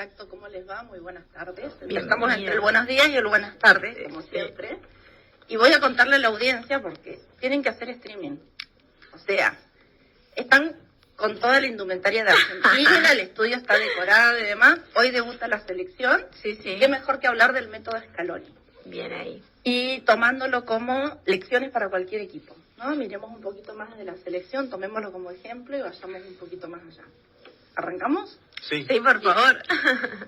Exacto, ¿cómo les va? Muy buenas tardes. Estamos entre el buenos días y el buenas tardes, como siempre. Y voy a contarle a la audiencia porque tienen que hacer streaming. O sea, están con toda la indumentaria de Argentina, el estudio está decorado y demás. Hoy debuta la selección. Sí. Qué mejor que hablar del método Scaloni. Bien ahí. Y tomándolo como lecciones para cualquier equipo, ¿no? Miremos un poquito más de la selección, tomémoslo como ejemplo y vayamos un poquito más allá. ¿Arrancamos? Sí, por favor.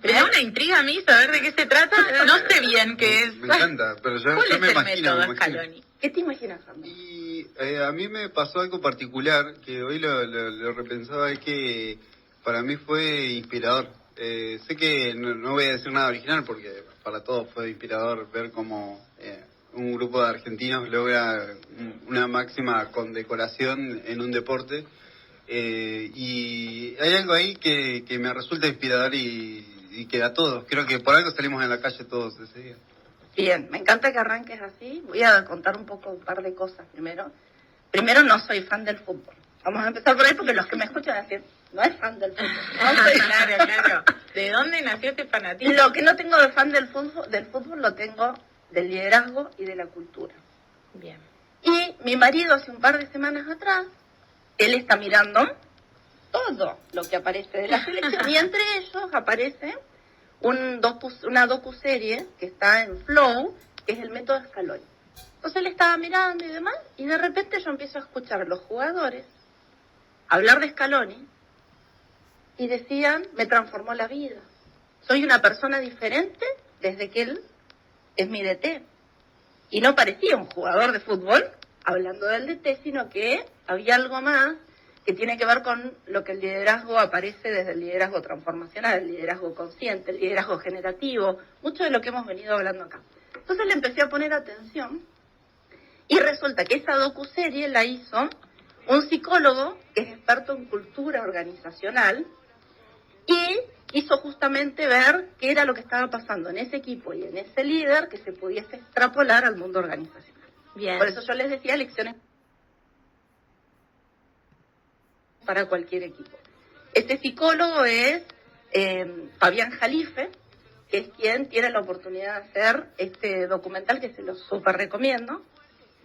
Me da una intriga a mí saber de qué se trata. No sé bien qué es. Me encanta, pero yo ¿Cuál me es el imagino. método Scaloni? ¿Qué te imaginas, Sandra? Y a mí me pasó algo particular, que hoy lo repensaba, es que para mí fue inspirador. Sé que no voy a decir nada original, porque para todos fue inspirador ver cómo un grupo de argentinos logra una máxima condecoración en un deporte. Y hay algo ahí que me resulta inspirador y que a todos, creo que por algo salimos en la calle todos ese día. Bien, me encanta que arranques así. Voy a contar un par de cosas primero. Primero, no soy fan del fútbol. Vamos a empezar por ahí porque los que me escuchan van a decir, no es fan del fútbol. No soy Claro. ¿De dónde nació este fanatismo? Lo que no tengo de fan del fútbol lo tengo del liderazgo y de la cultura. Bien. Y mi marido hace un par de semanas atrás, él está mirando todo lo que aparece de la selección y entre ellos aparece una docuserie que está en Flow, que es el método Scaloni. Entonces él estaba mirando y demás, y de repente yo empiezo a escuchar a los jugadores hablar de Scaloni y decían, me transformó la vida. Soy una persona diferente desde que él es mi DT. Y no parecía un jugador de fútbol hablando del DT, sino que había algo más que tiene que ver con lo que el liderazgo aparece desde el liderazgo transformacional, el liderazgo consciente, el liderazgo generativo, mucho de lo que hemos venido hablando acá. Entonces le empecé a poner atención y resulta que esa docuserie la hizo un psicólogo que es experto en cultura organizacional y hizo justamente ver qué era lo que estaba pasando en ese equipo y en ese líder que se pudiese extrapolar al mundo organizacional. Bien. Por eso yo les decía lecciones para cualquier equipo. Este psicólogo es Fabián Jalife, que es quien tiene la oportunidad de hacer este documental que se lo súper recomiendo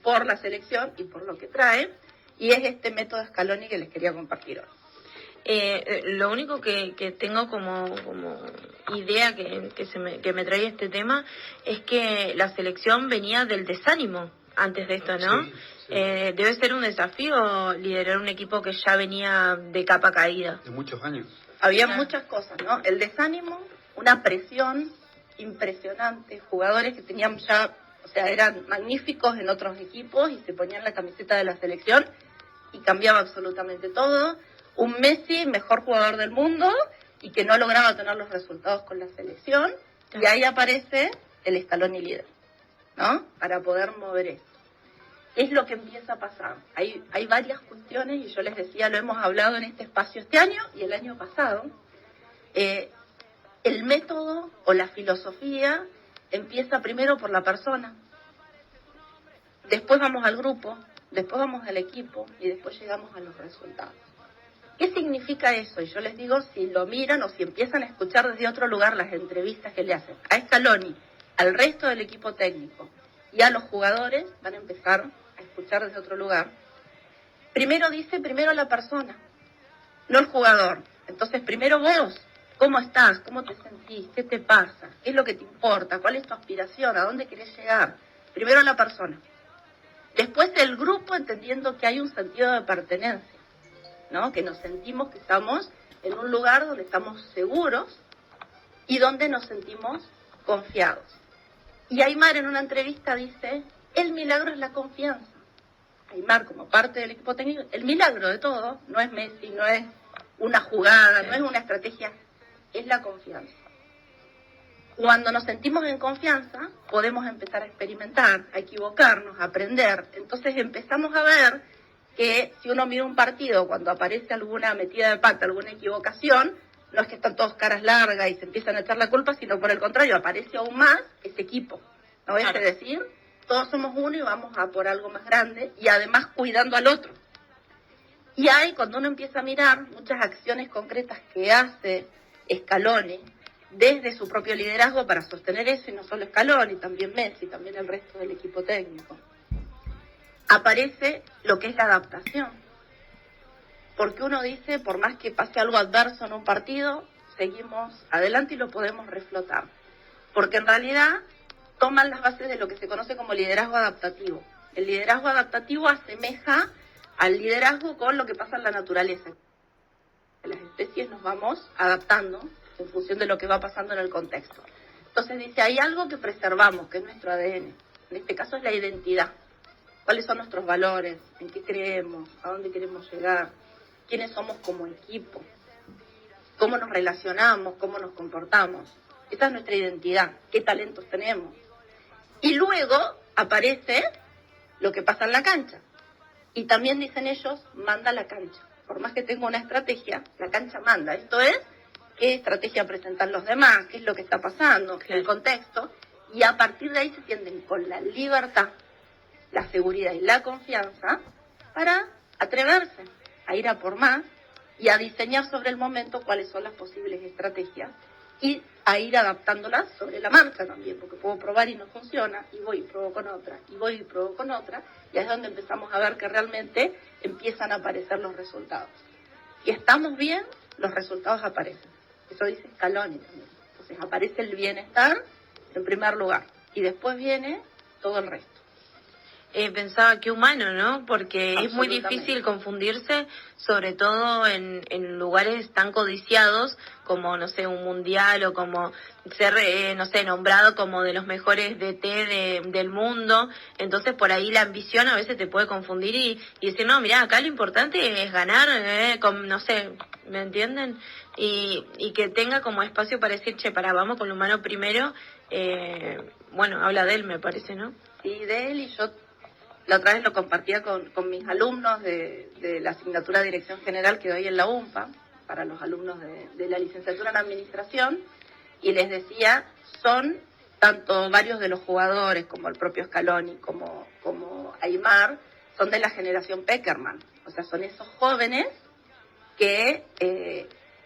por la selección y por lo que trae, y es este método Scaloni que les quería compartir hoy. Lo único que tengo como idea que me trae este tema es que la selección venía del desánimo antes de esto, ¿no? Sí. Debe ser un desafío liderar un equipo que ya venía de capa caída. De muchos años. Había muchas cosas, ¿no? El desánimo, una presión impresionante, jugadores que tenían ya, o sea, eran magníficos en otros equipos y se ponían la camiseta de la selección y cambiaba absolutamente todo. Un Messi, mejor jugador del mundo, y que no lograba tener los resultados con la selección, y ahí aparece el Scaloni líder, ¿no? Para poder mover eso. Es lo que empieza a pasar. Hay varias cuestiones, y yo les decía, lo hemos hablado en este espacio este año y el año pasado. El método o la filosofía empieza primero por la persona, después vamos al grupo, después vamos al equipo, y después llegamos a los resultados. ¿Qué significa eso? Y yo les digo, si lo miran o si empiezan a escuchar desde otro lugar las entrevistas que le hacen a Scaloni, al resto del equipo técnico y a los jugadores, van a empezar a escuchar desde otro lugar. Primero dice, primero la persona, no el jugador. Entonces, primero vos, ¿cómo estás? ¿Cómo te sentís? ¿Qué te pasa? ¿Qué es lo que te importa? ¿Cuál es tu aspiración? ¿A dónde querés llegar? Primero la persona. Después el grupo, entendiendo que hay un sentido de pertenencia, ¿no? Que nos sentimos que estamos en un lugar donde estamos seguros y donde nos sentimos confiados. Y Aymar en una entrevista dice, el milagro es la confianza. Aymar, como parte del equipo técnico, el milagro de todo, no es Messi, no es una jugada, no es una estrategia, es la confianza. Cuando nos sentimos en confianza, podemos empezar a experimentar, a equivocarnos, a aprender. Entonces empezamos a ver que si uno mira un partido, cuando aparece alguna metida de pata, alguna equivocación, no es que están todos caras largas y se empiezan a echar la culpa, sino por el contrario, aparece aún más ese equipo. ¿No es decir? Todos somos uno y vamos a por algo más grande y además cuidando al otro. Y hay, cuando uno empieza a mirar muchas acciones concretas que hace Scaloni, desde su propio liderazgo para sostener eso, y no solo Scaloni, también Messi, también el resto del equipo técnico. Aparece lo que es la adaptación. Porque uno dice, por más que pase algo adverso en un partido, seguimos adelante y lo podemos reflotar. Porque en realidad toman las bases de lo que se conoce como liderazgo adaptativo. El liderazgo adaptativo asemeja al liderazgo con lo que pasa en la naturaleza. Las especies nos vamos adaptando en función de lo que va pasando en el contexto. Entonces dice, hay algo que preservamos, que es nuestro ADN. En este caso es la identidad. ¿Cuáles son nuestros valores? ¿En qué creemos? ¿A dónde queremos llegar? ¿Quiénes somos como equipo? ¿Cómo nos relacionamos? ¿Cómo nos comportamos? Esa es nuestra identidad. ¿Qué talentos tenemos? Y luego aparece lo que pasa en la cancha. Y también dicen ellos, manda la cancha. Por más que tenga una estrategia, la cancha manda. Esto es, qué estrategia presentan los demás, qué es lo que está pasando, el contexto. Y a partir de ahí se sienten con la libertad, la seguridad y la confianza para atreverse a ir a por más y a diseñar sobre el momento cuáles son las posibles estrategias y a ir adaptándolas sobre la marcha también, porque puedo probar y no funciona, y voy y pruebo con otra, y voy y pruebo con otra, y es donde empezamos a ver que realmente empiezan a aparecer los resultados. Si estamos bien, los resultados aparecen. Eso dice Scaloni también. Entonces aparece el bienestar en primer lugar, y después viene todo el resto. Pensaba que humano, ¿no? Porque es muy difícil confundirse, sobre todo en lugares tan codiciados como, no sé, un mundial o como ser, no sé, nombrado como de los mejores DT del mundo. Entonces, por ahí la ambición a veces te puede confundir y decir, no, mirá, acá lo importante es ganar, no sé, ¿me entienden? Y que tenga como espacio para decir, che, vamos con lo humano primero. Bueno, habla de él, me parece, ¿no? Sí, de él, y yo la otra vez lo compartía con mis alumnos de la asignatura de Dirección General que doy en la UMPA, para los alumnos de la licenciatura en Administración, y les decía, son tanto varios de los jugadores, como el propio Scaloni, como Aimar, son de la generación Peckerman. O sea, son esos jóvenes que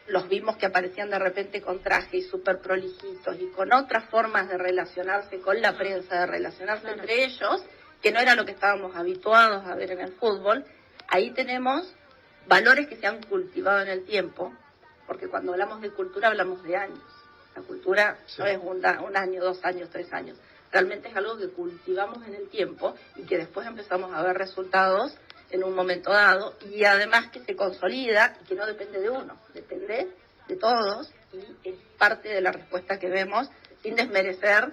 los vimos que aparecían de repente con traje y súper prolijitos y con otras formas de relacionarse con la prensa, de relacionarse entre ellos, que no era lo que estábamos habituados a ver en el fútbol. Ahí tenemos valores que se han cultivado en el tiempo, porque cuando hablamos de cultura hablamos de años. La cultura no es un año, 2 años, 3 años. Realmente es algo que cultivamos en el tiempo y que después empezamos a ver resultados en un momento dado, y además que se consolida y que no depende de uno, depende de todos, y es parte de la respuesta que vemos, sin desmerecer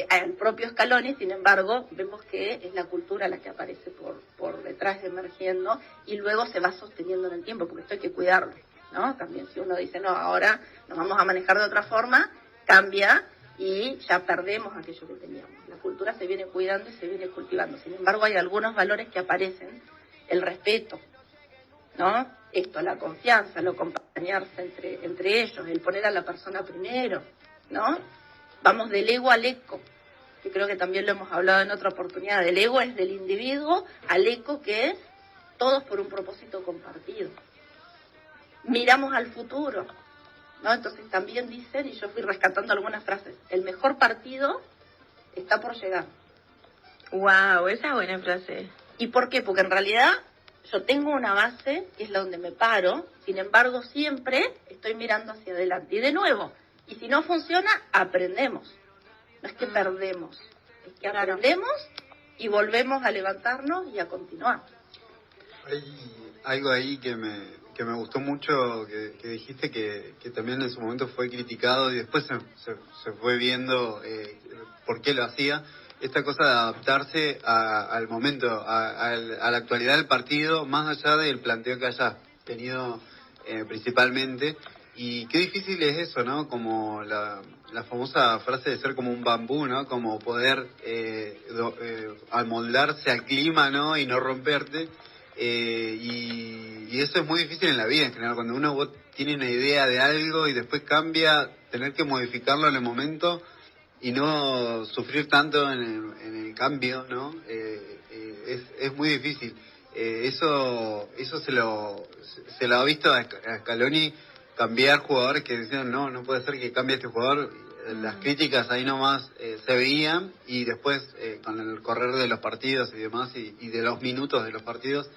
al propio Scaloni. Sin embargo, vemos que es la cultura la que aparece por detrás emergiendo y luego se va sosteniendo en el tiempo, porque esto hay que cuidarlo, ¿no? También si uno dice, no, ahora nos vamos a manejar de otra forma, cambia y ya perdemos aquello que teníamos. La cultura se viene cuidando y se viene cultivando. Sin embargo, hay algunos valores que aparecen, el respeto, ¿no? Esto, la confianza, el acompañarse entre ellos, el poner a la persona primero, ¿no? Vamos del ego al eco, que creo que también lo hemos hablado en otra oportunidad. El ego es del individuo al eco, que es todos por un propósito compartido. Miramos al futuro, ¿no? Entonces también dicen, y yo fui rescatando algunas frases, el mejor partido está por llegar. Wow, esa es buena frase. ¿Y por qué? Porque en realidad yo tengo una base, que es la donde me paro, sin embargo siempre estoy mirando hacia adelante. Y de nuevo, y si no funciona, aprendemos. No es que perdemos, es que aprendemos y volvemos a levantarnos y a continuar. Hay algo ahí que me gustó mucho, que dijiste que también en su momento fue criticado y después se fue viendo por qué lo hacía. Esta cosa de adaptarse al momento, a la actualidad del partido, más allá del planteo que haya tenido principalmente. Y qué difícil es eso, ¿no? Como la famosa frase de ser como un bambú, ¿no? Como poder amoldarse al clima, ¿no? Y no romperte. Y eso es muy difícil en la vida en general. Cuando uno tiene una idea de algo y después cambia, tener que modificarlo en el momento y no sufrir tanto en el cambio, ¿no? Es muy difícil. Eso se lo ha visto a Scaloni cambiar jugadores que decían, no puede ser que cambie este jugador. Las críticas ahí nomás se veían, y después con el correr de los partidos y demás, y de los minutos de los partidos,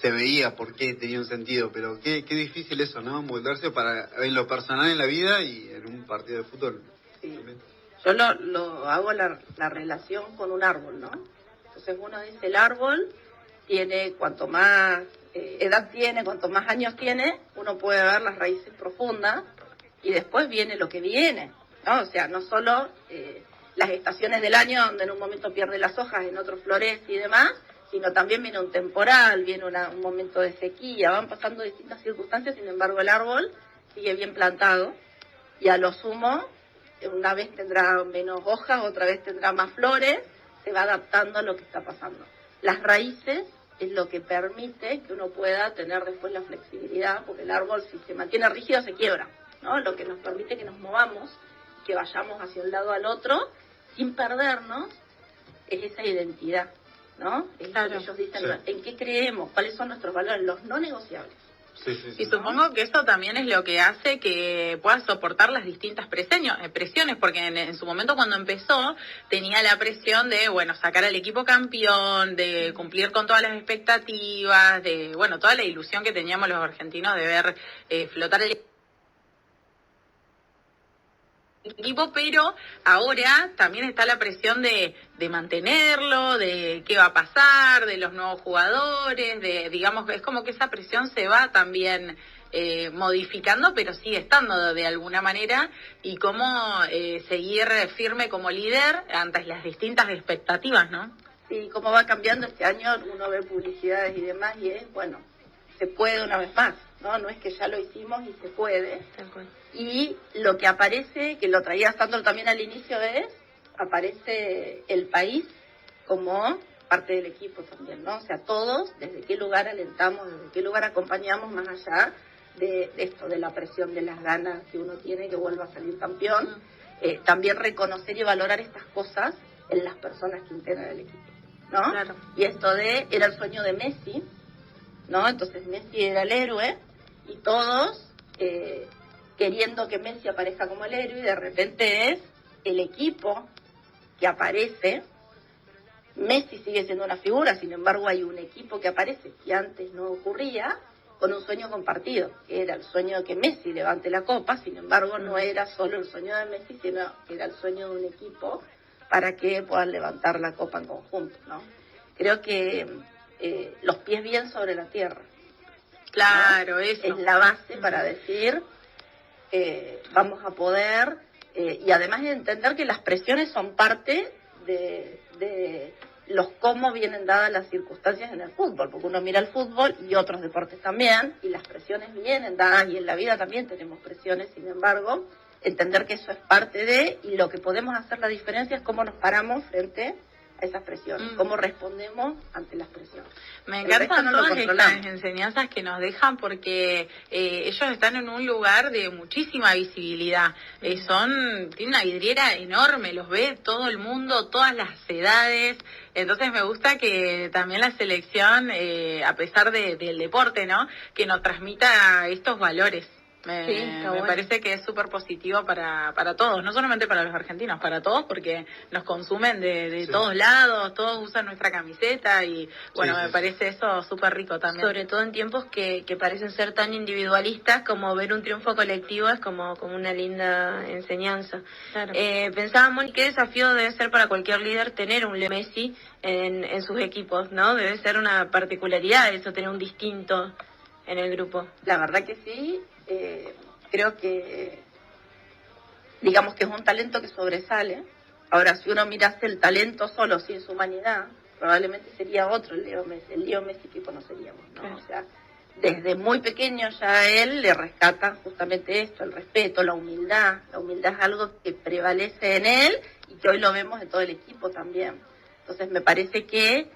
se veía por qué tenía un sentido. Pero qué difícil eso, ¿no? Moldarse en lo personal en la vida y en un partido de fútbol. Sí. Yo lo hago la relación con un árbol, ¿no? Entonces uno dice, el árbol tiene, cuanto más edad tiene, cuanto más años tiene, uno puede ver las raíces profundas, y después viene lo que viene, ¿no? O sea, no solo las estaciones del año, donde en un momento pierde las hojas, en otro florece y demás, sino también viene un temporal, viene un momento de sequía, van pasando distintas circunstancias. Sin embargo, el árbol sigue bien plantado, y a lo sumo, una vez tendrá menos hojas, otra vez tendrá más flores, se va adaptando a lo que está pasando. Las raíces es lo que permite que uno pueda tener después la flexibilidad, porque el árbol, si se mantiene rígido, se quiebra, ¿no? Lo que nos permite que nos movamos, que vayamos hacia un lado al otro, sin perdernos, es esa identidad, ¿no? Es claro. Lo que ellos dicen, sí. ¿En qué creemos? ¿Cuáles son nuestros valores? Los no negociables. Sí. Y supongo que eso también es lo que hace que puedas soportar las distintas presiones, porque en su momento cuando empezó tenía la presión de, sacar al equipo campeón, de cumplir con todas las expectativas, de, toda la ilusión que teníamos los argentinos de ver flotar el equipo, pero ahora también está la presión de mantenerlo, de qué va a pasar, de los nuevos jugadores, es como que esa presión se va también modificando, pero sigue estando de alguna manera, y cómo seguir firme como líder ante las distintas expectativas, ¿no? Sí, cómo va cambiando este año, uno ve publicidades y demás, y es, se puede una vez más, ¿no? No es que ya lo hicimos y se puede. Y lo que aparece, que lo traía Sandro también al inicio, aparece el país como parte del equipo también, ¿no? O sea, todos, desde qué lugar alentamos, desde qué lugar acompañamos, más allá de esto, de la presión, de las ganas que uno tiene que vuelva a salir campeón, también reconocer y valorar estas cosas en las personas que integran el equipo, ¿no? Claro. Y esto era el sueño de Messi, ¿no? Entonces Messi era el héroe, y todos queriendo que Messi aparezca como el héroe, y de repente es el equipo que aparece. Messi sigue siendo una figura, sin embargo hay un equipo que aparece, que antes no ocurría, con un sueño compartido, que era el sueño de que Messi levante la copa. Sin embargo no era solo el sueño de Messi, sino que era el sueño de un equipo para que puedan levantar la copa en conjunto, ¿no? Creo que los pies bien sobre la tierra. Claro, ¿no? Eso es la base para decir vamos a poder, y además de entender que las presiones son parte de los cómo vienen dadas las circunstancias en el fútbol, porque uno mira el fútbol y otros deportes también, y las presiones vienen dadas, y en la vida también tenemos presiones. Sin embargo, entender que eso es parte de, y lo que podemos hacer la diferencia es cómo nos paramos frente a esas presiones, cómo respondemos ante las presiones. Me encantan todas estas enseñanzas que nos dejan, porque ellos están en un lugar de muchísima visibilidad, tienen una vidriera enorme, los ve todo el mundo, todas las edades. Entonces me gusta que también la selección, a pesar del deporte, ¿no?, que nos transmita estos valores. Me parece que es súper positivo para todos, no solamente para los argentinos, para todos, porque nos consumen de todos lados, todos usan nuestra camiseta, y me parece eso súper rico también. Sobre todo en tiempos que parecen ser tan individualistas, como ver un triunfo colectivo es como una linda enseñanza. Claro. Pensaba, Moni, ¿qué desafío debe ser para cualquier líder tener un Leo Messi en sus equipos, ¿no? Debe ser una particularidad eso, tener un distinto en el grupo. La verdad que sí. Creo que digamos que es un talento que sobresale. Ahora, si uno mirase el talento solo, sin su humanidad, probablemente sería otro el Leo Messi que conoceríamos, ¿no? Claro. O sea, desde muy pequeño ya a él le rescatan justamente esto, el respeto, la humildad. La humildad es algo que prevalece en él y que hoy lo vemos en todo el equipo también. Entonces me parece que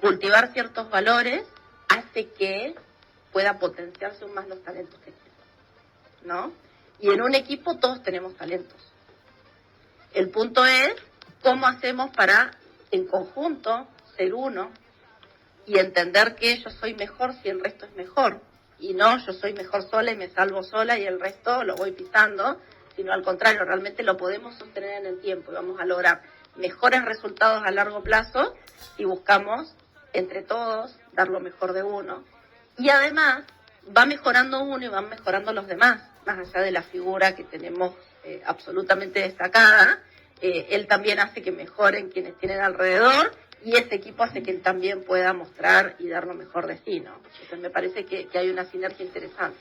cultivar ciertos valores hace que pueda potenciarse aún más los talentos que tiene, ¿no? Y en un equipo todos tenemos talentos. El punto es cómo hacemos para, en conjunto, ser uno y entender que yo soy mejor si el resto es mejor. y no yo soy mejor sola y me salvo sola y el resto lo voy pisando, sino al contrario, realmente lo podemos sostener en el tiempo y vamos a lograr mejores resultados a largo plazo y buscamos entre todos dar lo mejor de uno. Y además va mejorando uno y van mejorando los demás, más allá de la figura que tenemos absolutamente destacada, él también hace que mejoren quienes tienen alrededor y ese equipo hace que él también pueda mostrar y dar lo mejor de sí, ¿no? Entonces me parece que hay una sinergia interesante.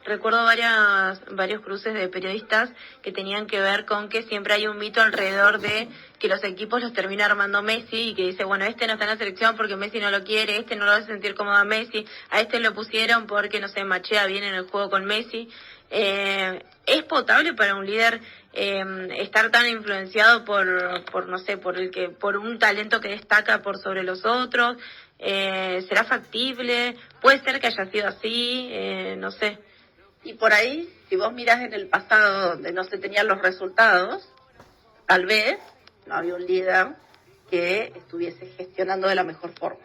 Recuerdo varios cruces de periodistas que tenían que ver con que siempre hay un mito alrededor de que los equipos los termina armando Messi y que dice, bueno, este no está en la selección porque Messi no lo quiere, este no lo hace sentir cómodo a Messi, a este lo pusieron porque, no sé, machea bien en el juego con Messi. ¿Es potable para un líder estar tan influenciado por no sé, por un talento que destaca por sobre los otros? ¿Será factible? ¿Puede ser que haya sido así? No sé. Y por ahí, si vos mirás en el pasado donde no se tenían los resultados, tal vez no había un líder que estuviese gestionando de la mejor forma.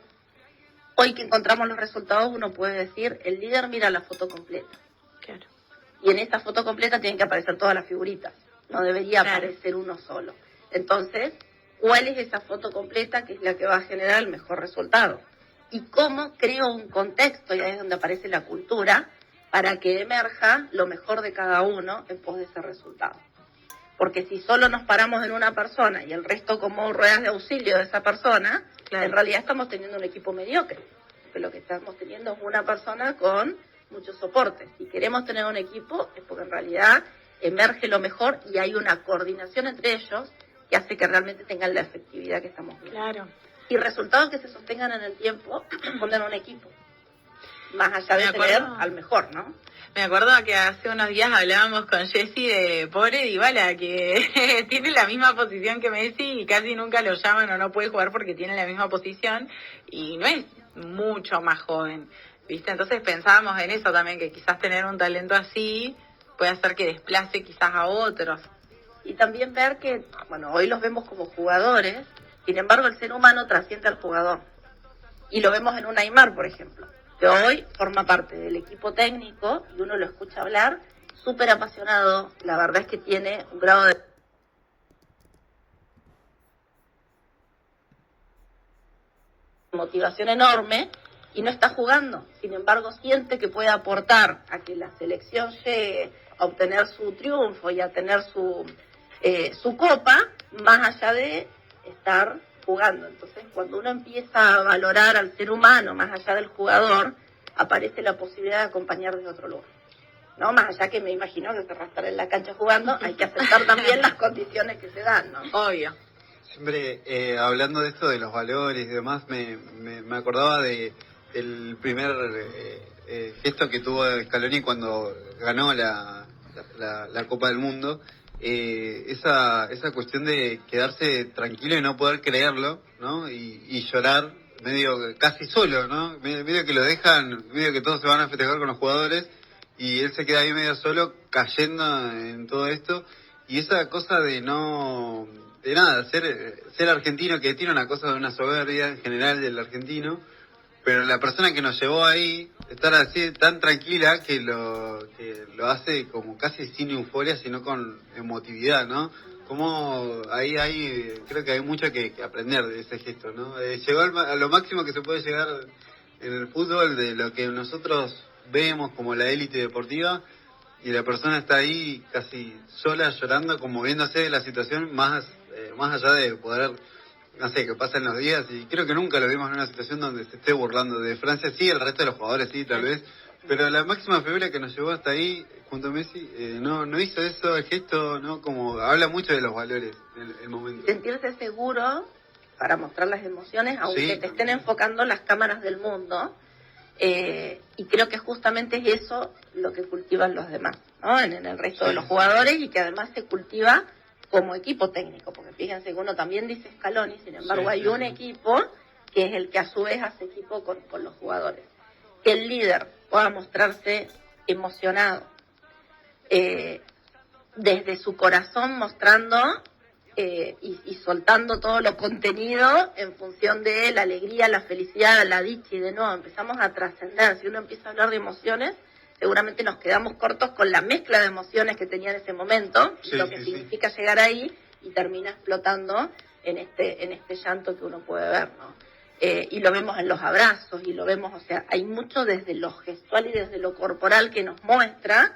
Hoy que encontramos los resultados, uno puede decir, el líder mira la foto completa. Claro. Y en esta foto completa tienen que aparecer todas las figuritas. No debería aparecer uno solo. Entonces, ¿cuál es esa foto completa que es la que va a generar el mejor resultado? Y cómo creo un contexto, y ahí es donde aparece la cultura, para que emerja lo mejor de cada uno en pos de ese resultado. Porque si solo nos paramos en una persona y el resto como ruedas de auxilio de esa persona, en realidad estamos teniendo un equipo mediocre. Porque lo que estamos teniendo es una persona con muchos soportes. Si queremos tener un equipo es porque en realidad emerge lo mejor y hay una coordinación entre ellos que hace que realmente tengan la efectividad que estamos viendo. Claro. Y resultados que se sostengan en el tiempo responden a un equipo. Más allá de tener al mejor, ¿no? Me acuerdo que hace unos días hablábamos con Jessy de pobre Dybala, que tiene la misma posición que Messi y casi nunca lo llaman o no puede jugar porque tiene la misma posición y no es mucho más joven, ¿viste? Entonces pensábamos en eso también, que quizás tener un talento así puede hacer que desplace quizás a otros. Y también ver que, bueno, hoy los vemos como jugadores, sin embargo el ser humano trasciende al jugador. Y lo vemos en un Neymar, por ejemplo, que hoy forma parte del equipo técnico y uno lo escucha hablar, súper apasionado, la verdad es que tiene un grado de motivación enorme y no está jugando, sin embargo siente que puede aportar a que la selección llegue a obtener su triunfo y a tener su copa, más allá de estar jugando. Entonces, cuando uno empieza a valorar al ser humano más allá del jugador, aparece la posibilidad de acompañar desde otro lugar. ¿No? Más allá que me imagino que para estar en la cancha jugando hay que aceptar también las condiciones que se dan, ¿no? Obvio. Siempre hablando de esto de los valores y demás, me acordaba de el primer gesto que tuvo Scaloni cuando ganó la Copa del Mundo. Esa cuestión de quedarse tranquilo y no poder creerlo, ¿no? Y llorar medio casi solo, ¿no? Medio que lo dejan, medio que todos se van a festejar con los jugadores y él se queda ahí medio solo cayendo en todo esto. Y esa cosa de ser argentino, que tiene una cosa de una soberbia en general del argentino, pero la persona que nos llevó ahí, estar así tan tranquila que lo hace como casi sin euforia, sino con emotividad, ¿no? Como ahí creo que hay mucho que aprender de ese gesto, ¿no? Llegó a lo máximo que se puede llegar en el fútbol de lo que nosotros vemos como la élite deportiva, y la persona está ahí casi sola, llorando, conmoviéndose de la situación, más allá de poder, no sé, que pasen los días, y creo que nunca lo vimos en una situación donde se esté burlando de Francia. Sí, el resto de los jugadores sí, tal vez, pero la máxima figura que nos llevó hasta ahí, junto a Messi, no hizo eso, el gesto, ¿no? Como habla mucho de los valores, el momento. Sentirse seguro para mostrar las emociones, aunque te estén enfocando las cámaras del mundo, y creo que justamente es eso lo que cultivan los demás, ¿no? En el resto de los jugadores, y que además se cultiva como equipo técnico, porque fíjense que uno también dice Scaloni, sin embargo hay un equipo que es el que a su vez hace equipo con los jugadores. Que el líder pueda mostrarse emocionado, desde su corazón mostrando y soltando todo lo contenido en función de la alegría, la felicidad, la dicha, y de nuevo empezamos a trascender. Si uno empieza a hablar de emociones, seguramente nos quedamos cortos con la mezcla de emociones que tenía en ese momento, lo que significa llegar ahí, y termina explotando en este llanto que uno puede ver, ¿no? Y lo vemos en los abrazos, y lo vemos, o sea, hay mucho desde lo gestual y desde lo corporal que nos muestra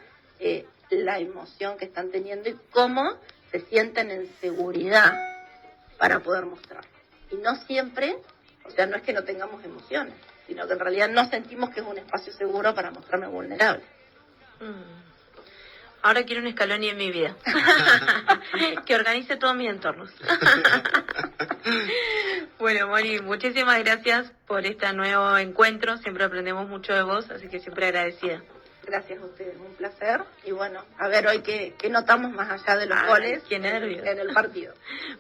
la emoción que están teniendo y cómo se sienten en seguridad para poder mostrar. Y no siempre, o sea, no es que no tengamos emociones, sino que en realidad no sentimos que es un espacio seguro para mostrarme vulnerable. Ahora quiero un Scaloni en mi vida. Que organice todos mis entornos. Bueno, Moni, muchísimas gracias por este nuevo encuentro. Siempre aprendemos mucho de vos, así que siempre agradecida. Gracias a ustedes, un placer. Y bueno, a ver hoy qué notamos más allá de los goles qué nervios. En el partido.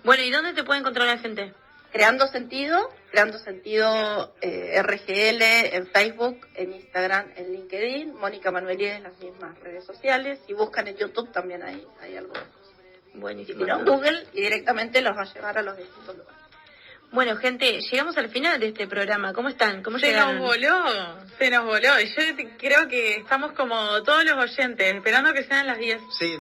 Bueno, ¿y dónde te puede encontrar la gente? Creando Sentido RGL en Facebook, en Instagram, en LinkedIn, Mónica Manuelides en las mismas redes sociales. Si buscan en YouTube también hay algo. Buenísimo. Si no, Google y directamente los va a llevar a los distintos lugares. Bueno, gente, llegamos al final de este programa. ¿Cómo están? ¿Cómo llegaron? Se nos voló. Yo creo que estamos como todos los oyentes, esperando que sean las 10. Sí.